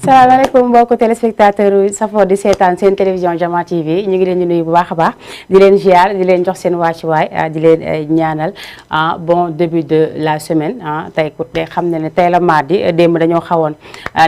salaamaaleykum mbokku téléspectateur safo di seetaan seen télévision Jama TV ñu ngi leen di nuyu bu baax a baax di leen ziar di leen jox seen wàccuwaay di leen ñaanal bon début de la semaine tey ku te xam ne tey la mardi démb dañoo xawoon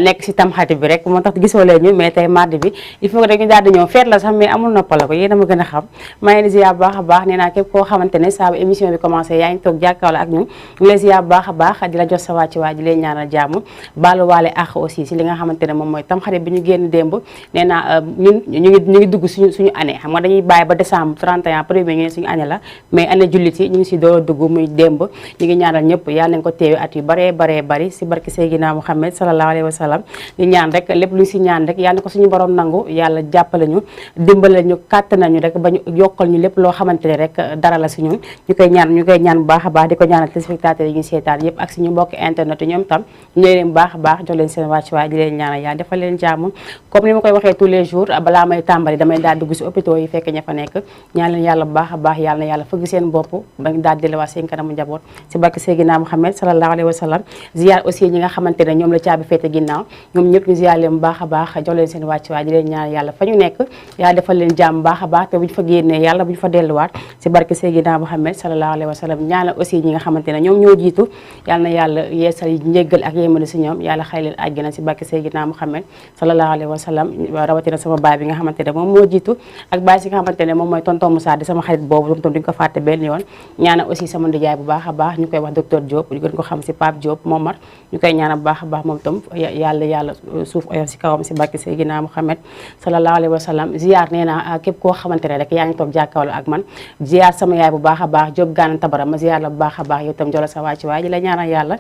nekk si tamxarit bi rek moo tax gisoo leen ñu mais tey mardi bi il faut que dañu daal di ñëw feet la sax mais amul noppal ko yéen a ma gën a xam maa ngi leen di ziar bu baax a baax nee naa képp koo xamante ne saa bu émission bi commencé yaa ngi toog jàkkaarloo ak ñun ñu leen ziar bu baax a baax di la jox sa wàccuwaay di leen ñaanal jàmm baaluwaale ak aussi si li nga xamante ne moom mooy tamxarit bi ñu génn démb nee naa ñun ñu ngi dugg suñu année xam nga dañuy bàyyi ba décembre 31 premier ñu ne suñu année la mais année jullit yi ñu ngi si door a dugg muy démb ñu ngi ñaanal ñëpp yàlla nañ ko teewe at yu baree bari si barki Seydina Muhammad sallallahu alayhi wa sallam di ñaan rek lépp lu si ñaan rek yàlla na ko suñu borom nangu yàlla jàppale ñu dimbale ñu kàttan nañu rek ba ñu yokkal ñu lépp loo xamante ne rek dara la si ñun ñu koy ñaan bu baax a baax di ko ñaanal téléspectateurs yi ñu seetaan yëpp ak suñu mbokk internet yi ñoom tam ñu leen bu baax a baax jox leen seen wàccuwaay di leen ñaanal yàlla defal leen jàmm comme ni ma koy waxee tous les jours balaa may tàmbali damay daal dugg si hôpitaux yi fekk ña fa nekk ñaan leen yàlla bu baax a baax yàlla na yàlla fëgg seen bopp ba ñu daal delluwaat seen kanamu njaboot si barke Seydina Muhammad sallallahu alayhi wa sallam ziar aussi ñi nga xamante ne ñoom la caabi féete ginnaaw ñoom ñëpp ñu ziar leen bu baax a baax jox leen seen wàccuwaay di leen ñaan yàlla fa ñu nekk yàlla defal leen jàmm bu baax a baax te bu ñu fa génnee yàlla bu ñu fa delluwaat si barke Seydina Muhammad sallallahu alayhi wa sallam ñaanal aussi ñi nga xamante ne ñoom ñoo jiitu yàlla na yàlla yeesal njéggal ak yémale si ñoom yàlla xay leen àjjana si barke Seydina Muhammad sallallahu alayhi wa sallam rawatina sama baay bi nga xamante ne moom moo jiitu ak baay si nga xamante ne moom mooy tonton Moussa di sama xarit boobu moom tam duñ ko fàtte benn yoon ñaanal aussi sama ndijaay bu baax a baax ñu koy wax docteur Diop ñu gën ko xam si Pape Diop Momar ñu koy ñaanal bu baax a baax moom tam yàlla suuf oyof si kawam si barke Seydina Muhammad sallallahu alayhi wa sallam ziar nee naa képp koo xamante ne rek yaa ngi toog jàkkaarloo ak man ziar sama yaay bu baax a baax Diop Gana Tabara ma ziar la bu baax a baax yow tam jola sa wàcc waaye di la ñaanal yàlla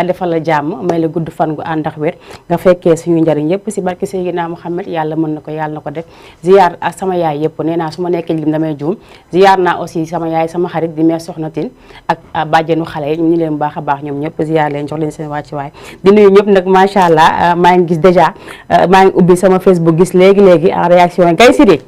defal la jàmm may la gudd fan gu ànd ak wér nga fekkee suñu njariñ yëpp si barke Seydina Muhammad yàlla mën na ko yàlla na ko def ziar ak sama yaay yëpp nee naa su ma nekkee lim damay juum ziar naa aussi sama yaay sama xarit di meer soxna Tine ak bàjjenu xale yi ñu leen baax a baax ñoom ñëpp ziar leen jox leen seen wàcc waay di nuyu ñëpp nag macha allah maa ngi gis déjà maa ngi ubbi sama Facebook gis léegi en réaction yi kay Sidi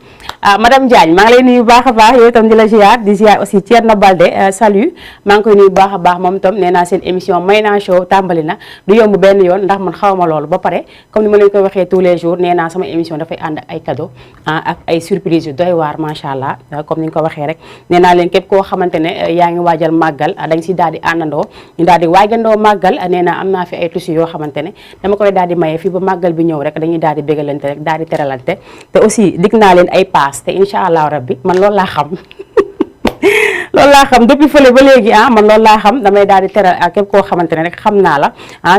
madame Diagne maa ngi lay nuyu baax a baax yow itam di la ziar di ziar aussi Thierno Balde salut maa ngi koy nuyu baax a baax moom itam nee naa seen émission Mayna Show tàmbali na du yomb benn yoon ndax man xaw ma loolu ba pare comme ni ma leen koy waxee tous les jours nee naa sama émission dafay ànd ak ay cadeau ak ay surprise yu doy waar macha allah comme ni ñu ko waxee rek nee naa leen képp koo xamante ne yaa ngi waajal màggal dañ si daal di àndandoo ñu daal di waajandoo màggal nee naa am naa fi ay tissus yoo xamante ne dama koy daal di maye fii ba màggal bi ñëw rek dañuy daal di bégalante rek daal di teralante te aussi dig naa leen ay paas te incha allah rabbi man loolu laa xam loolu laa xam depuis fële ba léegi man loolu laa xam damay daal di teral képp koo xamante ne rek xam naa la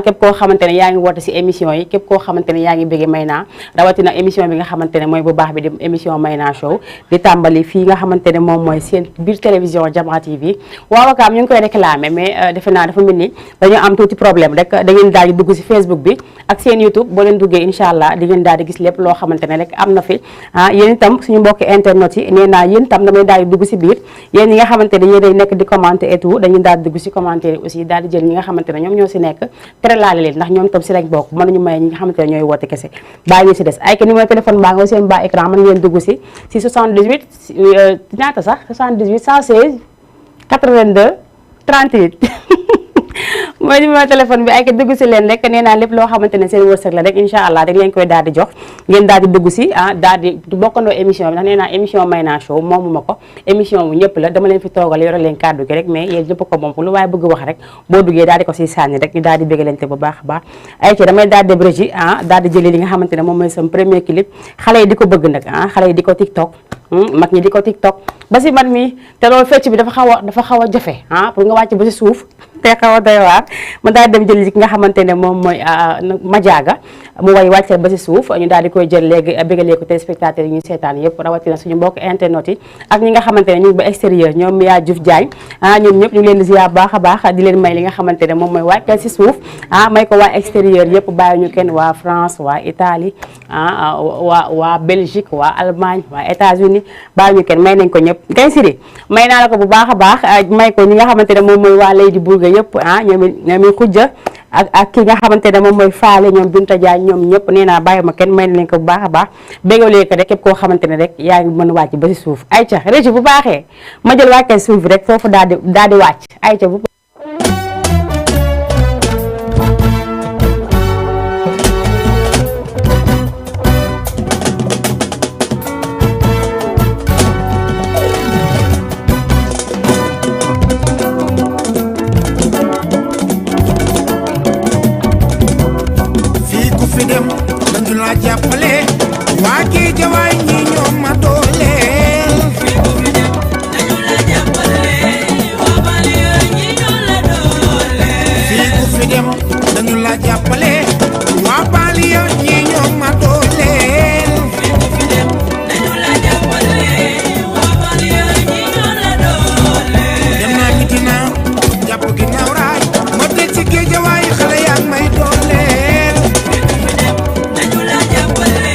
képp koo xamante ne yaa ngi woote si émission yi képp koo xamante ne yaa ngi bëgge Mayna rawatina émission bi nga xamante ne mooy bu baax bi di émission Mayna Show di tàmbali fii nga xamante ne moom mooy seen biir télévision Jama TV waaw Wakaam ñu ngi koy réclamer mais defe naa dafa mel ni dañoo am tuuti problème rek da ngeen daal di dugg si Facebook bi ak seen YouTube boo leen duggee incha allah di ngeen daal di gis lépp loo xamante ne rek am na fi yéen itam suñu mbokki internet yi nee naa yéen itam damay daal di dugg si biir yéen ñi nga xamante ne yéen nekk di commenter et tout dañuy daal di dugg si commentaire aussi daal di jël ñi nga xamante ne ñoom ñoo si nekk tere laale leen ndax ñoom tam si lañ bokk mënuñu maye ñi nga xamante ne ñooy woote kese bàyyi ñu si des ay que numéro téléphone baa nga seen bas écran mën ngeen dugg si 78 ñaata sax 78 116 82 38 mooy numéro téléphone bi ay ko dugg si leen rek nee naa lépp loo xamante ne seen wërsëg la rek incha allah dañ leen koy daal di jox ngeen daal di dugg si daal di bokkandoo émission bi ndax nee naa émission Mayna Show moomu ma ko émission bu ñëpp la dama leen fi toogal yore leen kàddu gi rek mais yéen ñëpp ko moom lu waaye bëgg wax rek boo duggee daal di ko si sànni rek ñu daal di bégalante bu baax a baax ay ci damay daal di débrëji daal di jëlee li nga xamante ne moom mooy sama premier clip xale yi di ko bëgg nag xale yi di ko TikTok mag ñi di ko TikTok ba si man mi te loolu fecc bi dafa xaw a jafe pour nga wàcc ba si suuf te xaw a doy waar ma daal dem jël ki nga xamante ne moom mooy Madiaga mu way wàccal ba si suuf ñu daal di koy jël léegi bégalee ko téléspectateurs yi ñu seetaan yëpp rawatina suñu mbokk internet yi ak ñi nga xamante ne ñu ngi ba extérieur ñoom Mia Diouf Diagne ñoom ñëpp ñu ngi leen di ziar baax a baax di leen may li nga xamante ne moom mooy wàccal si suuf may ko waa extérieur yëpp bàyyi ñu kenn waa France waa Italie waa Belgique waa Allemagne waa États-Unis bàyyi ñu kenn may nañ ko ñëpp ngay siri may naa la ko bu baax a baax may ko ñi nga xamante ne moom mooy waa Lady Bourga yëpp ñoom xujja ak ki nga xamante ne moom mooy faale ñoom Binta Diagne ñoom ñëpp nee naa bàyyi ma kenn may na leen ko bu baax a baax bégalee ko rek képp koo xamante ne rek yaa ngi mën a wàcc ba si suuf ayca régi bu baaxee ma jël wàccee suuf bi rek foofu daal di wàcc ayca bu fi dem dañu la jàppale waa Géejawaay ñi ñoo ma dooleel fii ku fi dem dañu la jàppale waa Banlieue ñi ñoo la dooleel fii ku fi dem dañu la jàppale waa Banlieue ñi ñoo ma dooleel fii ku fi dem dañu la jàppale waa Banlieue ñi ñoo la dooleel dem naa Medina jàpp ginnaaw raay ma teg ci Géejawaay xale yaa may dooleel fii ku fi dem dañu la jàppale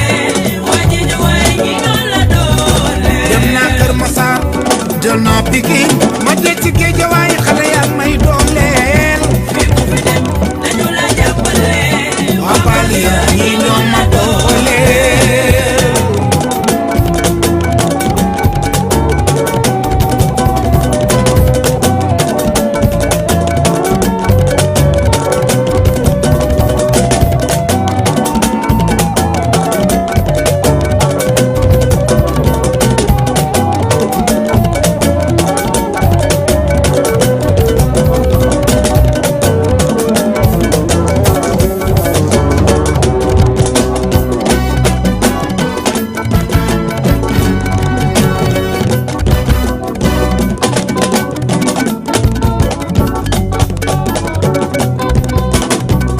waa Géejawaay ñi ñoo la dooleel dem naa Kër Massar jël naa Pikine ma teg ci Géejawaay xale yaa may dooleel fii ku fi dem dañu la jàppale waa Banlieue ñi ñoo ma dooleel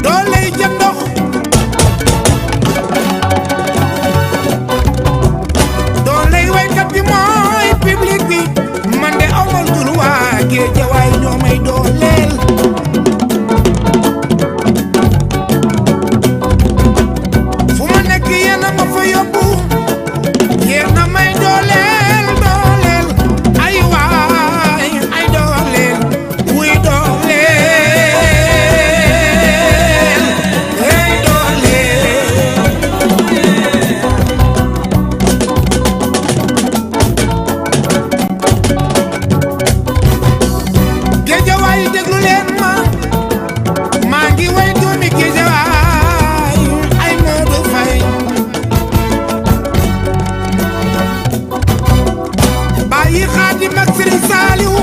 dooley jëm ndox dooley waykat bi mooy public bi man de awmal dul waa Géejawaay ñoo may dooleel fu ma nekk yéen a ma fa yóbbu yéen a may dooleel dooleel ay waay ay dooleel wuy dooleel ay dooleel Géejawaay déglu leen ma maa ngi way doomi Géejawaay ay Modou Faye bàyyi Xaadim ak Sëriñ Saaliw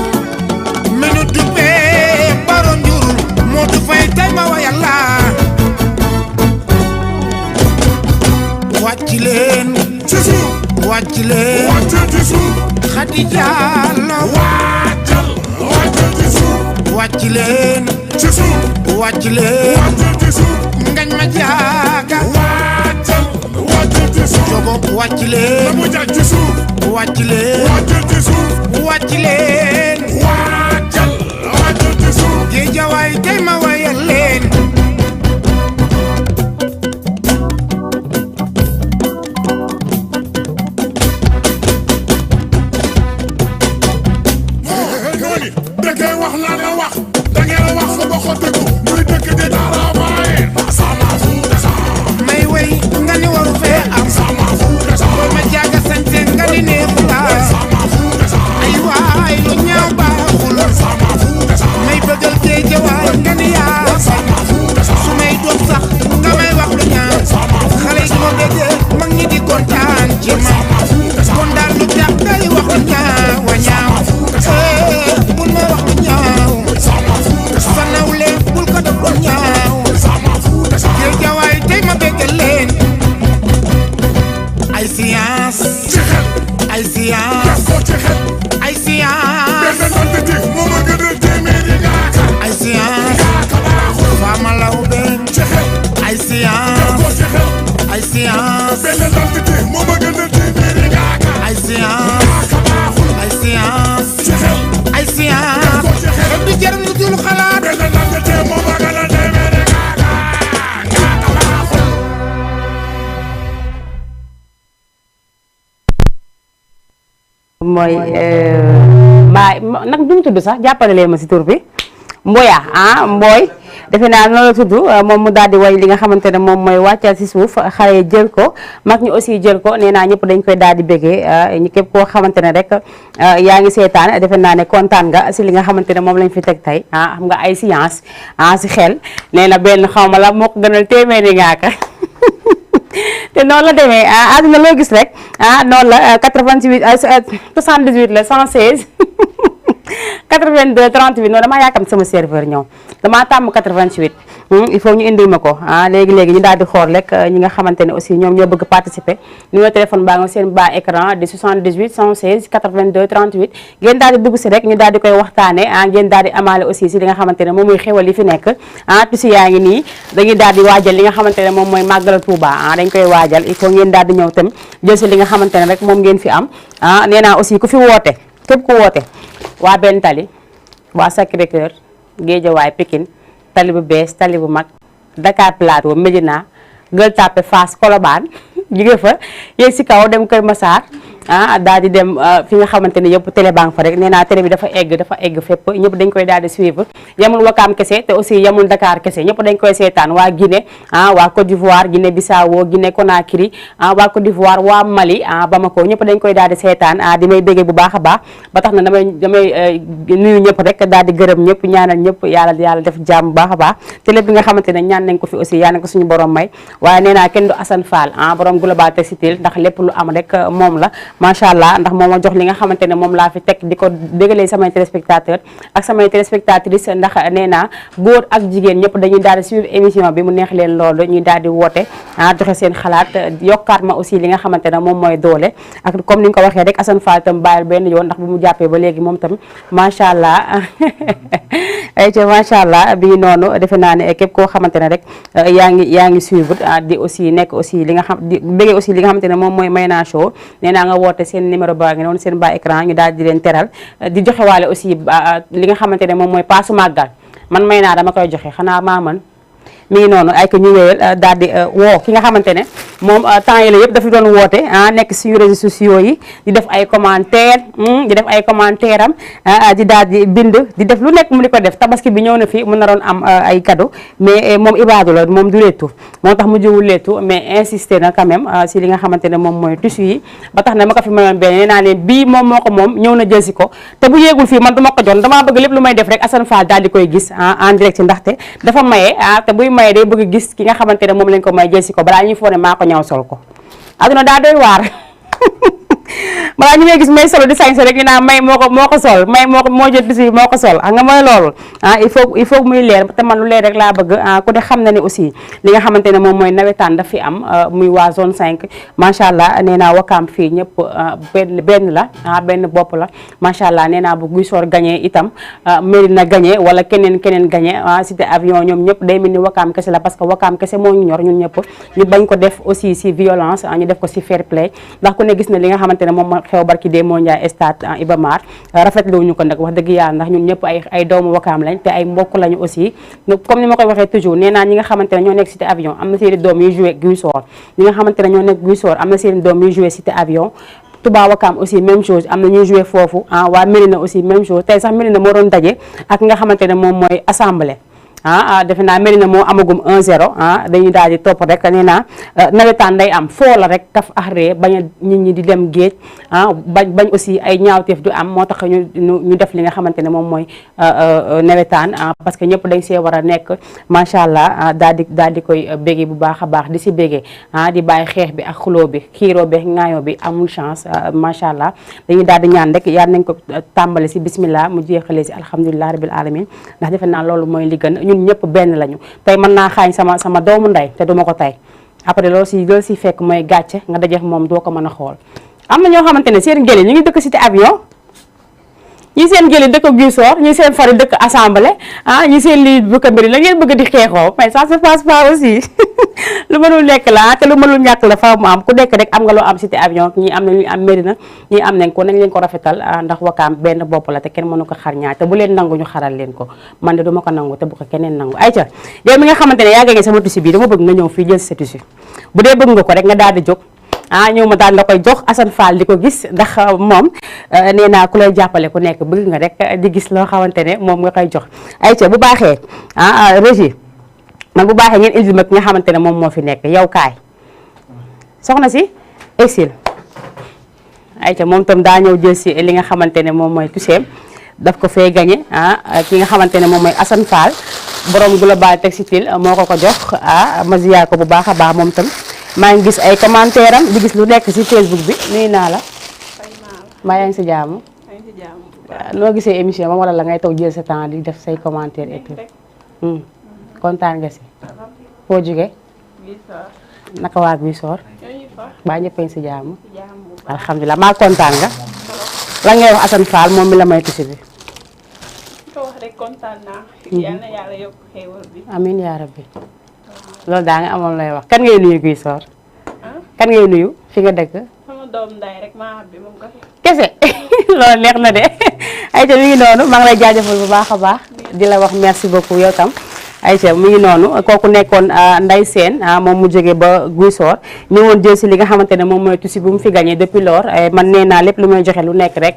mi nu duppee Baro Njurul Modou Faye tey ma wayal la wàcc leen ci suuf wàcc leen wàcc ci suuf Xadi Jàllo wàccal wàcc ci suuf wàcc leen ci suuf wàcc leen wàcc ci suuf ngañ ma jaaga wàccal wàcc ci suuf jogo wàcc leen mu jag ci suuf wàcc leen wàcc ci suuf wàcc leen wàccal wàcc ci suuf Géejawaay tey ma wayal leen ñooñu dëkkee wax la nga wax da ngeen wax ba xotteeku muy dëkk di dara waaye sama fuuta sa may way nga ni waru fee am sama fuuta sa ma jaaga sañse nga ni neexu la sama fuuta sa ay waay lu ñaaw baaxul sama fuuta sa may bëggal Géejawaay nga ni yaa sama fuuta sa su may doon sax nga may wax lu ñaaw xale yi ma bëggee mag ñi di kontaan ci man kon daal lu tax ngay wax lu ñaaw wa ñaaw bul ma wax lu ñaaw sama fuuta sa sa nawle bul ko def lu ñaaw sama fuuta sa Géejawaay tey ma bëggal leen ay science ci xel ay def science ko ci xel ay science benn entité moo ma gën a téeméeri ngaaka ay science ngaaka baaxul Fama Lawbe ci xel ay def science ko ci xel ay science benn entité moo ma gën a téeméeri ngaaka ay science ngaaka baaxul ay science ci xel ay science xel du jar lu dul xalaat benn entité moo ma gën a téeméeri ngaaka ngaaka baaxul mooy baay nag du mu tudd sax jàppale leen ma si tur bi Mboya Mboy defe naa noonu la tudd moom mu daal di way li nga xamante ne moom mooy wàccal si suuf xale yi jël ko mag ñi aussi jël ko nee naa ñëpp dañ koy daal di béggee ñu képp koo xamante ne rek yaa ngi seetaan defe naa ne kontaan nga si li nga xamante ne moom lañ fi teg tey xam nga ay science si xel nee na benn xaw ma la moo ko gënal téeméeri ngaaka te noonu la demee àdduna loo gis rek noonu la 88 78 la 116 82 38 non damaa yaakam sama serveur ñëw damaa tàmm 88 il faut ñu indil ma ko léegi ñu daal di xool rek ñi nga xamante ne aussi ñoom ñoo bëgg participer numéro téléphone baa nga seen bas écran di 78 116 82 38 ngeen daal di dugg si rek ñu daal di koy waxtaane ngeen daal di amaale aussi si li nga xamante ne moom mooy xéwal yi fi nekk tusi yaa ngi nii dañuy daal di waajal li nga xamante ne moom mooy màggal Touba dañ koy waajal il faut ngeen daal di ñëw tam jël si li nga xamante ne rek moom ngeen fi am nee naa aussi ku fi woote képp ku woote waa Benn Tali waa Sacré-Cœur Guédiawaye Pikine tali bu bees tali bu mag Dakar Plateau Médina Gueule Tapée Fass Colobane jóge fa yéeg si kaw dem Kër Massar daal di dem fi nga xamante ne yëpp télé banque fa rek nee naa télé bi dafa egg fépp ñëpp dañ koy daal di suivre yamul Wakaam kese te aussi yamul Dakar kese ñëpp dañ koy seetaan waa Guinée waa Côte d'Ivoire Guinée Bissau Guinée Conakry waa Côte d'Ivoire waa Mali Bamako ñëpp dañ koy daal di seetaan di may béggee bu baax a baax ba tax na damay nuyu ñëpp rek daal di gërëm ñëpp ñaanal ñëpp yàlla def jàmm bu baax a baax te lépp bi nga xamante ne ñaan nañ ko fi aussi yàlla na ko suñu borom may waaye nee naa kenn du Assane Fall borom Global Textile ndax lépp lu am rek moom la macha allah ndax moom ma jox li nga xamante ne moom laa fi teg di ko dégalee samay téléspectateurs ak samay téléspectatrices ndax nee naa góor ak jigéen ñëpp dañuy daal di suivre émission bi mu neex leen loolu ñuy daal di woote joxe seen xalaat yokkaat ma aussi li nga xamante ne moom mooy doole ak comme ni nga ko waxee rek Assane Fall tam bàyyil benn yoon ndax bu mu jàppee ba léegi moom tam macha allah ay ca macha allah bi noonu defe naa ne képp koo xamante ne rek yaa ngi suivre di aussi nekk aussi li nga xam di bëggee aussi li nga xamante ne moom mooy Mayna Show nee naa nga woote seen numéro baa ngi noonu seen bas écran ñu daal di leen teral di joxe waale aussi li nga xamante ne moom mooy paasu màggal man Mayna dama koy joxe xanaa maa man mi ngi noonu ay ko ñu wéyal daal di woo ki nga xamante ne moom temps yi la yëpp dafa doon woote nekk suñu réseaux sociaux yi di def ay commentaire am di daal di bind di def lu nekk mu di ko def tabaski bi ñëw na fi mu naroon am ay cadeau mais moom ibaadu la moom du leetu moo tax mu jiwul leetu mais insisté na quand même si li nga xamante ne moom mooy tissu yi ba tax na ma ko fi mayoon benn nee naa leen bii moom moo ko moom ñëw na jël si ko te bu yéegul fii man duma ko jox damaa bëgg lépp lu may def rek Assane Fall daal di koy gis en direct ndaxte dafa maye te buy maye day bëgg gis ki nga xamante ne moom lañ ko may jël si ko balaa ñuy foog ne maa ko ñaw sol ko aduna daa doy waar balaa ñu may gis may solo di sañse rek ñu naan may moo ko sol may moo jël tissu moo ko sol xam nga mooy loolu il faut muy leer te man lu leer rek laa bëgg ku de xam na ne aussi li nga xamante ne moom mooy nawetaan daf fi am muy waa zone 5 macha allah nee naa Wakaam fii ñëpp benn la benn bopp la macha allah nee naa bu Guy Soor gagné itam Mérina gagné wala keneen gagné cité avion ñoom ñëpp day mel ni Wakaam kese la parce que Wakaam kese moo ñu ñor ñun ñëpp ñu bañ ko def aussi si violence ñu def ko si fair play ndax ku ne gis na li nga xamante ne moom xew barki dee moo Ndiaye stade Iba Mar rafetlu ñu ko nag wax dëgg yàlla ndax ñun ñëpp ay doomu Wakaam lañ te ay mbokk lañu aussi comme ni ma koy waxee toujours nee naa ñi nga xamante ne ñoo nekk cité avion am na seeni doom yuy joué Guy Soor ñi nga xamante ne ñoo nekk Guy Soor am na seeni doom yuy joué cité avion Touba Wakaam aussi même chose am na ñuy joué foofu waa Mérina aussi même chose tey sax Mérina moo doon daje ak nga xamante ne moom mooy assemblée defe naa Mérina moo amagum 1-0 dañuy daal di topp rek nee naa nawetaan day am foo la rek kaf axree bañ a nit ñi di dem géej bañ aussi ay ñaawteef du am moo tax ñu def li nga xamante ne moom mooy nawetaan parce que ñëpp dañ see war a nekk macha allah daal di koy béggee bu baax a baax di si béggee di bàyyi xeex bi ak xuloo bi xiiroo bi ŋaayoo bi amul chance macha allah dañuy daal di ñaan rek yal nañ ko tàmbale si bismillah mu jeexalee si alhamdulilah rabil alamin ndax defe naa loolu mooy li gën ñun ñëpp benn lañu tey mën naa xaañ sama doomu ndey te duma ko tey après loolu si fekk mooy gàcce nga dajeek moom doo ko mën a xool am na ñoo xamante ne seen gële ñu ngi dëkk cité avion ñi seen gëli dëkk Guy Soor ñi seen fari dëkk assemblée ñi seen lii bu ko mbiri la ngeen bëgg di xeexoo mais ça se passe pas aussi lu mënul nekk la te lu mënul ñàkk la fa mu am ku nekk rek am nga loo am cité avion ñi am na ñu am Mérina ñi am nañ ko nañ leen ko rafetal ndax Wakaam benn bopp la te kenn mënu ko xar ñaar te bu leen nangu ñu xaral leen ko man de duma ko nangu te bu ko keneen nangu ay ca yow mi nga xamante ne yaa ngi sama tissu bi dama bëgg nga ñëw fii jël sa tissu bu dee bëgg nga ko rek nga daal di jóg ñëw ma daal la koy jox Assane Fall di ko gis ndax moom nee naa ku lay jàppale ku nekk bëgg nga rek di gis loo xamante ne moom nga koy jox ayca bu baaxee régie man bu baaxee ngeen indil ma ki nga xamante ne moom moo fi nekk yow kaay soxna si exil ayca moom tam daa ñëw jël si li nga xamante ne moom mooy tuseem daf ko fee gagné ki nga xamante ne moom mooy Assane Fall borom Global Textile moo ko jox ma ziyaar ko bu baax a baax moom tam maa ngi gis ay commentaire am di gis lu nekk ci Facebook bi nuyu naa la. maa yaa ngi si jaamu. noo gisee émission moom wala la ngay toog jël sa temps di def say commentaire et tout. kontaan nga si. foo jóge naka waa Guissor. baa ñëpp a ngi si jàmm. alhamdulilah maa kontaan nga. lan ngay wax Assane Fall moom mi la may tisi bi. ko wax rek kontaan naa. yal na yàlla yokk xéewal bi. amiin yaa rabbi. loolu daa nga amoon lay wax kan ngay nuyu Guissor. kan ngay nuyu fi nga dëkk. sama doom nday rek maa bi moom nga fi. kese loolu neex na de ayca mi ngi noonu maa ngi lay jaajëfal bu baax a baax di la wax merci beaucoup yow tam ayca mi ngi noonu kooku nekkoon Ndeye Sène moom mu jógee ba Guissor ñu woon jël si li nga xamante ne moom mooy tusi bu mu fi gagné depuis lors man nee naa lépp lu may joxe lu nekk rek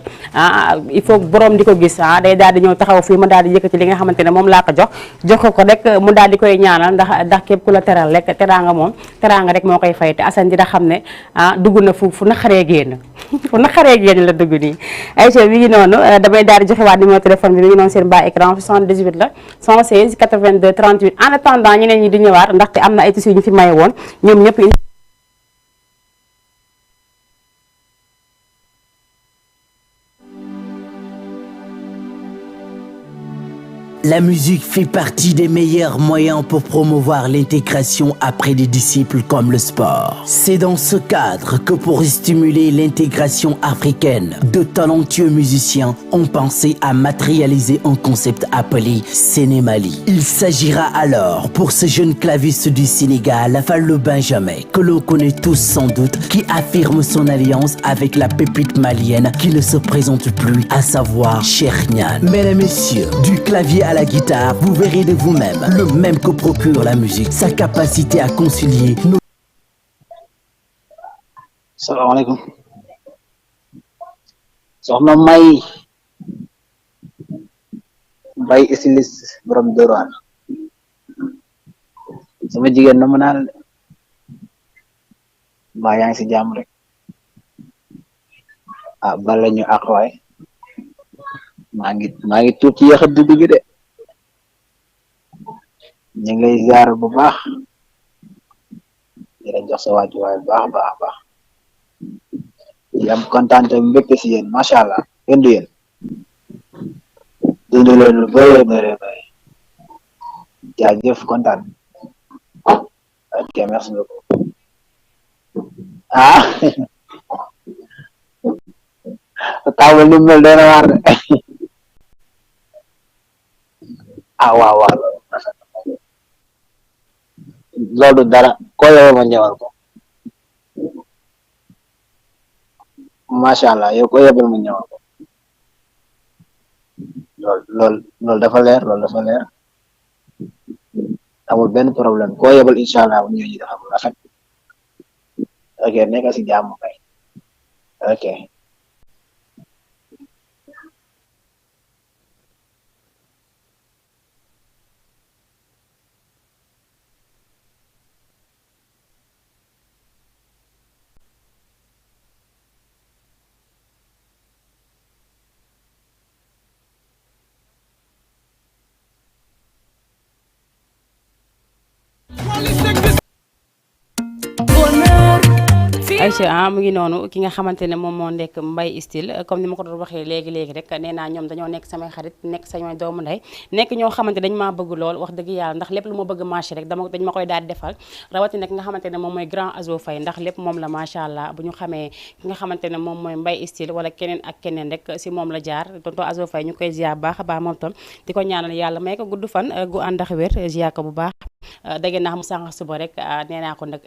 il faut borom di ko gis day daal di ñëw taxaw fii ma daal di yëkkati li nga xamante ne moom laa ko jox ko rek mu daal di koy ñaanal ndax képp ku la teral rek teraanga moom teraanga rek moo koy fay te Assane dina xam ne dugg na fu naqaree génn fu naqaree génn la dugg nii ayca mi ngi noonu damay daal di joxe waat numéro téléphone bi mi ngi noonu seen bas écran 78 la 116 82 38 en attendant ñeneen ñi di ñëwaat ndaxte am na ay tissus yu ñu fi maye woon ñoom ñëpp. La musique fait partie des meilleurs moyens pour promouvoir l'intégration après des disciples comme le sport. C'est dans ce cadre que pour stimuler l'intégration africaine, de talentueux musiciens ont pensé à matérialiser un concept appelé Sénémali. Il s'agira alors pour ce jeune claviste du Sénégal, Fallou Benjamin, que l'on connaît tous sans doute, qui affirme son alliance avec la pépite malienne qui ne se présente plus, à savoir Cheikh Niane. Mesdames et messieurs, du clavier à la guitare, vous verrez de vous-même le même que procure la musique, sa capacité à concilier nos... Salam alaikum. Soxna May Mbay styliste borom Dóorwaan sama jigéen na mën naa la mbaa yaa ngi si jàmm rek bala ñu àq waay maa ngi tuub ci yéex a dugg gi de ñu ngi lay ziar bu baax di la jox sa wàccuwaay bu baax yam kontaan te mbégte si yéen macha allah kenn du yéen dund leen lu bëri jaajëf kontaan ok merci beaucoup taawal ni mel doona waar de waaw loolu dara ko yow ma ñëwal ko macha allah yow ko yebal ma ñëwal ko loolu dafa leer amul benn problème ko yebal incha allah bu ñëwee ñu dafa rafet ok nekk si jàmm kay ok. Aïcha mu ngi noonu ki nga xamante ne moom moo nekk Mbaye Style comme ni ma ko doon waxee léegi rek nee naa ñoom dañoo nekk samay xarit nekk samay doomu ndey nekk ñoo xamante dañ maa bëgg lool wax dëgg yàlla ndax lépp lu ma bëgg marché rek dañ ma koy daal di defal rawatina ki nga xamante ne moom mooy grand Azo Faye ndax lépp moom la macha allah bu ñu xamee ki nga xamante ne moom mooy Mbaye Style wala keneen ak keneen rek si moom la jaar tonton Azo Faye ñu koy ziar baax a baax moom tam di ko ñaanal yàlla may ko gudd fan gu ànd ak wér ziar ko bu baax dégg naa mu sànq suba rek nee naa ko nag